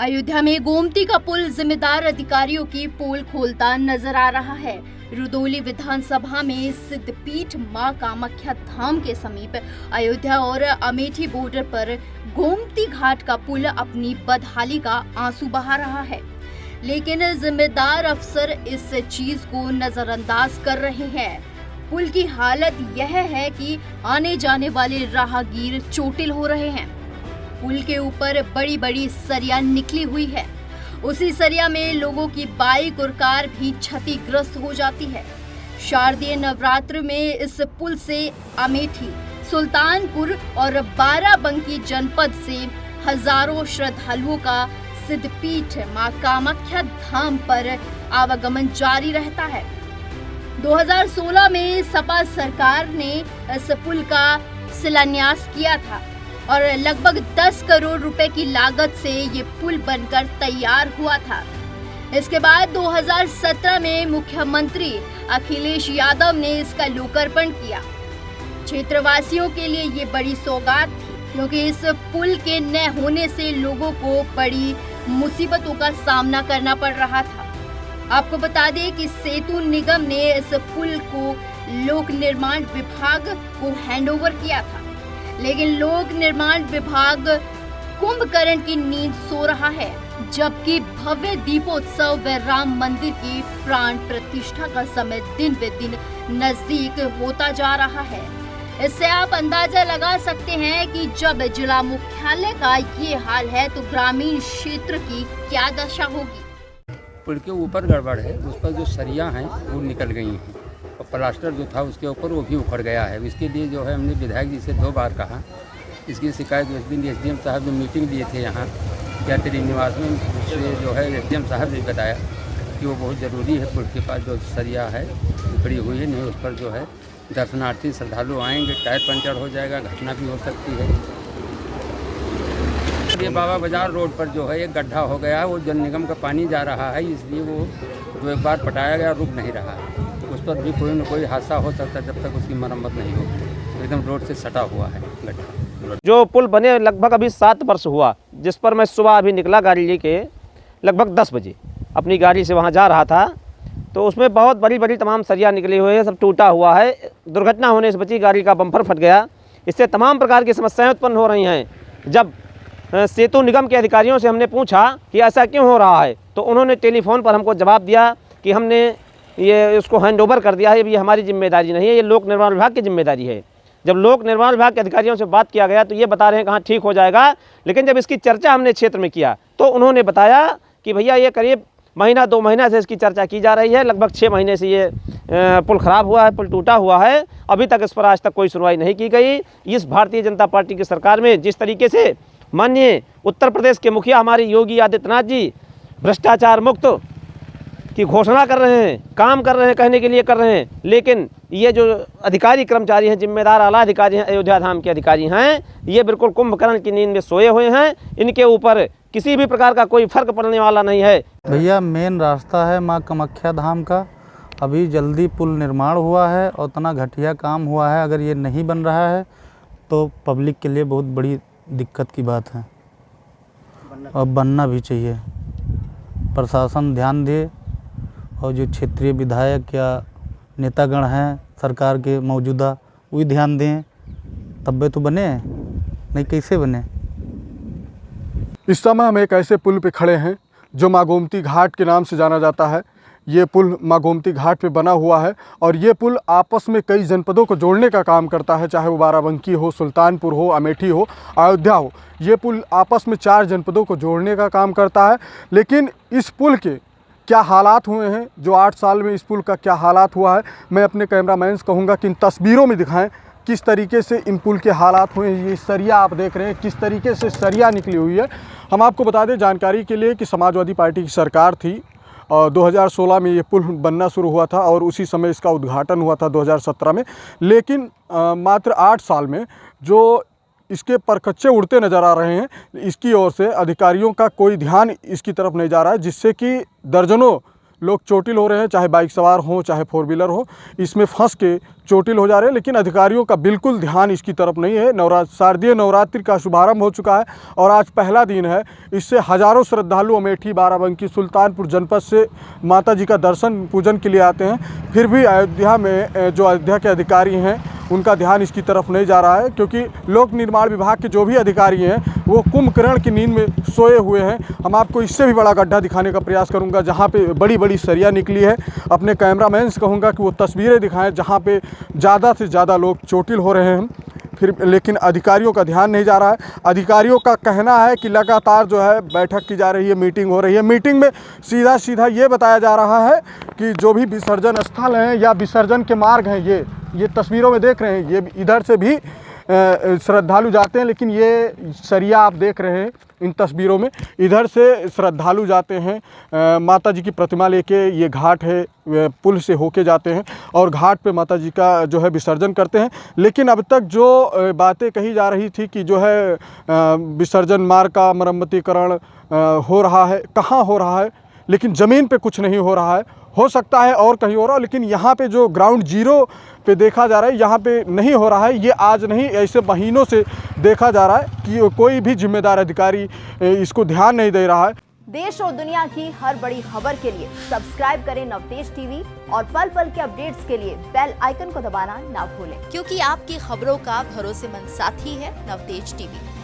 अयोध्या में गोमती का पुल जिम्मेदार अधिकारियों की पोल खोलता नजर आ रहा है। रुदौली विधानसभा में सिद्धपीठ मां कामाख्या धाम के समीप अयोध्या और अमेठी बॉर्डर पर गोमती घाट का पुल अपनी बदहाली का आंसू बहा रहा है, लेकिन जिम्मेदार अफसर इस चीज को नजरअंदाज कर रहे हैं। पुल की हालत यह है कि आने जाने वाले राहगीर चोटिल हो रहे हैं। पुल के ऊपर बड़ी बड़ी सरिया निकली हुई है। उसी सरिया में लोगों की बाइक और कार भी क्षतिग्रस्त हो जाती है। शारदीय नवरात्र में इस पुल से अमेठी, सुल्तानपुर और बाराबंकी जनपद से हजारों श्रद्धालुओं का सिद्धपीठ मां कामाख्या धाम पर आवागमन जारी रहता है। 2016 में सपा सरकार ने इस पुल का शिलान्यास किया था और लगभग 10 करोड़ रुपए की लागत से ये पुल बनकर तैयार हुआ था। इसके बाद 2017 में मुख्यमंत्री अखिलेश यादव ने इसका लोकार्पण किया। क्षेत्रवासियों के लिए ये बड़ी सौगात थी, क्योंकि इस पुल के न होने से लोगों को बड़ी मुसीबतों का सामना करना पड़ रहा था। आपको बता दें कि सेतु निगम ने इस पुल को लोक निर्माण विभाग को हैंडओवर किया था, लेकिन लोक निर्माण विभाग कुंभकर्ण की नींद सो रहा है, जबकि भव्य दीपोत्सव व राम मंदिर की प्राण प्रतिष्ठा का समय दिन ब दिन नजदीक होता जा रहा है। इससे आप अंदाजा लगा सकते हैं कि जब जिला मुख्यालय का ये हाल है तो ग्रामीण क्षेत्र की क्या दशा होगी। पुल के ऊपर गड़बड़ है, उस पर जो सरिया हैं वो निकल गई हैं और प्लास्टर जो था उसके ऊपर वो भी उखड़ गया है। इसके लिए जो है हमने विधायक जी से 2 बार कहा। इसकी शिकायत उस दिन एसडीएम साहब जो मीटिंग दिए थे यहाँ यात्री निवास में, उससे जो है एसडीएम साहब ने बताया कि वो बहुत ज़रूरी है। पुल के पास जो सरिया है उखड़ी हुई है, नहीं उस पर जो है दर्शनार्थी श्रद्धालु आएंगे, टायर पंचर हो जाएगा, घटना भी हो सकती है। ये बाबा बाजार रोड पर जो है एक गड्ढा हो गया है, वो जल निगम का पानी जा रहा है, इसलिए वो जो एक बार पटाया गया रुक नहीं रहा है। उस पर भी कोई न कोई हादसा हो सकता है जब तक उसकी मरम्मत नहीं होगी। एकदम रोड से सटा हुआ है गड्ढा। जो पुल बने लगभग अभी 7 वर्ष हुआ, जिस पर मैं सुबह अभी निकला गाड़ी लेके लगभग 10 बजे अपनी गाड़ी से वहाँ जा रहा था, तो उसमें बहुत बड़ी बड़ी तमाम सरिया निकली हुई है, सब टूटा हुआ है। दुर्घटना होने से बची, गाड़ी का बम्पर फट गया। इससे तमाम प्रकार की समस्याएं उत्पन्न हो रही हैं। जब सेतु निगम के अधिकारियों से हमने पूछा कि ऐसा क्यों हो रहा है, तो उन्होंने टेलीफोन पर हमको जवाब दिया कि हमने ये उसको हैंडओवर कर दिया है, ये हमारी जिम्मेदारी नहीं है, ये लोक निर्माण विभाग की जिम्मेदारी है। जब लोक निर्माण विभाग के अधिकारियों से बात किया गया तो ये बता रहे हैं कि हाँ ठीक हो जाएगा, लेकिन जब इसकी चर्चा हमने क्षेत्र में किया तो उन्होंने बताया कि भैया ये करीब महीना 2 महीना से इसकी चर्चा की जा रही है, लगभग 6 महीने से ये पुल ख़राब हुआ है, पुल टूटा हुआ है, अभी तक इस पर आज तक कोई सुनवाई नहीं की गई। इस भारतीय जनता पार्टी की सरकार में जिस तरीके से माननीय उत्तर प्रदेश के मुखिया हमारे योगी आदित्यनाथ जी भ्रष्टाचार मुक्त की घोषणा कर रहे हैं, काम कर रहे हैं, कहने के लिए कर रहे हैं, लेकिन ये जो अधिकारी कर्मचारी हैं, जिम्मेदार आला अधिकारी हैं, अयोध्या धाम के अधिकारी हैं, ये बिल्कुल कुंभकर्ण की नींद में सोए हुए हैं। इनके ऊपर किसी भी प्रकार का कोई फर्क पड़ने वाला नहीं है। भैया मेन रास्ता है माँ कामाख्या धाम का, अभी जल्दी पुल निर्माण हुआ है और उतना घटिया काम हुआ है। अगर ये नहीं बन रहा है तो पब्लिक के लिए बहुत बड़ी दिक्कत की बात है और बनना भी चाहिए। प्रशासन ध्यान दे और जो क्षेत्रीय विधायक या नेतागण हैं सरकार के मौजूदा, वो ध्यान दें, तब तो बने, नहीं कैसे बने। इस समय हम एक ऐसे पुल पे खड़े हैं जो माँ गोमती घाट के नाम से जाना जाता है। ये पुल माँ गोमती घाट पे बना हुआ है और ये पुल आपस में कई जनपदों को जोड़ने का काम करता है, चाहे वो बाराबंकी हो, सुल्तानपुर हो, अमेठी हो, अयोध्या हो। ये पुल आपस में 4 जनपदों को जोड़ने का काम करता है। लेकिन इस पुल के क्या हालात हुए हैं, जो 8 साल में इस पुल का क्या हालात हुआ है, मैं अपने कैमरामैन से कहूँगा कि इन तस्वीरों में दिखाएं किस तरीके से इन पुल के हालात हुए हैं। ये सरिया आप देख रहे हैं, किस तरीके से सरिया निकली हुई है। हम आपको बता दें जानकारी के लिए कि समाजवादी पार्टी की सरकार थी और 2016 में ये पुल बनना शुरू हुआ था और उसी समय इसका उद्घाटन हुआ था 2017 में। लेकिन मात्र 8 साल में जो इसके परखच्चे उड़ते नज़र आ रहे हैं, इसकी ओर से अधिकारियों का कोई ध्यान इसकी तरफ नहीं जा रहा है, जिससे कि दर्जनों लोग चोटिल हो रहे हैं, चाहे बाइक सवार हो चाहे फोर व्हीलर हो, इसमें फंस के चोटिल हो जा रहे हैं। लेकिन अधिकारियों का बिल्कुल ध्यान इसकी तरफ नहीं है। शारदीय नवरात्रि का शुभारंभ हो चुका है और आज पहला दिन है। इससे हज़ारों श्रद्धालु अमेठी, बाराबंकी, सुल्तानपुर जनपद से माता जी का दर्शन पूजन के लिए आते हैं। फिर भी अयोध्या में जो अयोध्या के अधिकारी हैं उनका ध्यान इसकी तरफ नहीं जा रहा है, क्योंकि लोक निर्माण विभाग के जो भी अधिकारी हैं वो कुंभकर्ण की नींद में सोए हुए हैं। हम आपको इससे भी बड़ा गड्ढा दिखाने का प्रयास करूंगा जहां पे बड़ी बड़ी सरिया निकली है। अपने कैमरामैन से कहूँगा कि वो तस्वीरें दिखाएं जहां पे ज़्यादा से ज़्यादा लोग चोटिल हो रहे हैं। फिर लेकिन अधिकारियों का ध्यान नहीं जा रहा है। अधिकारियों का कहना है कि लगातार जो है बैठक की जा रही है, मीटिंग हो रही है। मीटिंग में सीधा सीधा ये बताया जा रहा है कि जो भी विसर्जन स्थल हैं या विसर्जन के मार्ग हैं, ये तस्वीरों में देख रहे हैं, ये इधर से भी श्रद्धालु जाते हैं। लेकिन ये सरिया आप देख रहे हैं इन तस्वीरों में, इधर से श्रद्धालु जाते हैं माता जी की प्रतिमा लेके। ये घाट है, पुल से होके जाते हैं और घाट पे माता जी का जो है विसर्जन करते हैं। लेकिन अब तक जो बातें कही जा रही थी कि जो है विसर्जन मार्ग का मरम्मतीकरण हो रहा है, कहाँ हो रहा है, लेकिन ज़मीन पे कुछ नहीं हो रहा है। हो सकता है और कहीं हो रहा हो, लेकिन यहाँ पे जो ग्राउंड जीरो पे देखा जा रहा है, यहाँ पे नहीं हो रहा है। ये आज नहीं, ऐसे महीनों से देखा जा रहा है कि कोई भी जिम्मेदार अधिकारी इसको ध्यान नहीं दे रहा है। देश और दुनिया की हर बड़ी खबर के लिए सब्सक्राइब करें नवतेज टीवी और पल पल के अपडेट्स के लिए बेल आइकन को दबाना ना भूलें, क्योंकि आपकी खबरों का भरोसेमंद साथी है नवतेज टीवी।